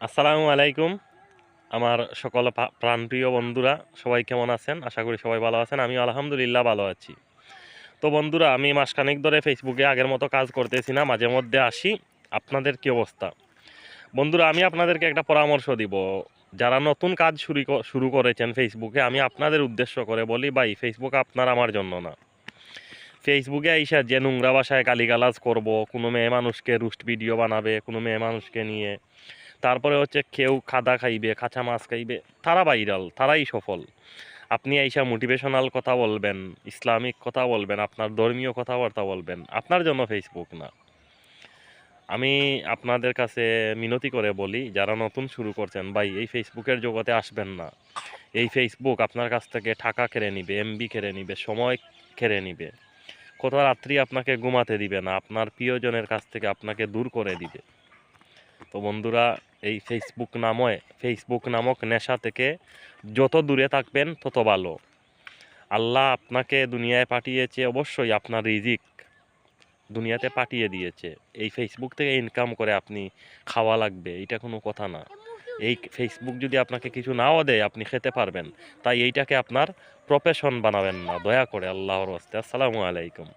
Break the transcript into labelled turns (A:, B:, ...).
A: আসসালামু আলাইকুম। আমার সকল প্রাণপ্রিয় বন্ধুরা সবাই কেমন আছেন? আশা করি সবাই ভালো আছেন। আমি আলহামদুলিল্লাহ ভালো আছি। তো বন্ধুরা আমি মাসখানেক ধরে ফেসবুকে আগের মতো কাজ করতেছি না। মাঝে মধ্যে আসি। আপনাদের কি অবস্থা? বন্ধুরা আমি আপনাদেরকে একটা পরামর্শ দিব। যারা নতুন কাজ শুরু করেছেন ফেসবুকে আমি আপনাদের উদ্দেশ্য করে বলি ভাই ফেসবুক আপনার আমার জন্য না। ফেসবুকে আইসা যে নোংরা ভাষায় গালিগালাজ করব, কোনো মেয়ে মানুষকে রুস্ট ভিডিও বানাবে, কোনো মেয়ে মানুষকে নিয়ে তারপরে হচ্ছে কেউ খাদা খাইবে, কাঁচা মাছ খাইবে, তারা ভাইরাল, তারাই সফল। আপনি আইসা মোটিভেশনাল কথা বলবেন, ইসলামিক কথা বলবেন, আপনার ধর্মীয় কথাবার্তা বলবেন, আপনার জন্য ফেসবুক না। আমি আপনাদের কাছে মিনতি করে বলি যারা নতুন শুরু করছেন ভাই এই ফেসবুকের জগতে আসবেন না। এই ফেসবুক আপনার কাছ থেকে টাকা কেড়ে নিবে, এমবি কেড়ে নিবে, সময় কেড়ে নিবে। কত রাত্রি আপনাকে ঘুমাতে দিবে না, আপনার প্রিয়জনের কাছ থেকে আপনাকে দূর করে দিবে। তো বন্ধুরা এই ফেসবুক নামক নেশা থেকে যত দূরে থাকবেন তত ভালো। আল্লাহ আপনাকে দুনিয়ায় পাঠিয়েছে অবশ্যই আপনার রিজিক দুনিয়াতে পাঠিয়ে দিয়েছে। এই ফেসবুক থেকে ইনকাম করে আপনি খাওয়া লাগবে এটা কোনো কথা না। এই ফেসবুক যদি আপনাকে কিছু নাও দেয় আপনি খেতে পারবেন। তাই এইটাকে আপনার প্রফেশন বানাবেন না দয়া করে আল্লাহর ওয়াস্তে। আসসালামু আলাইকুম।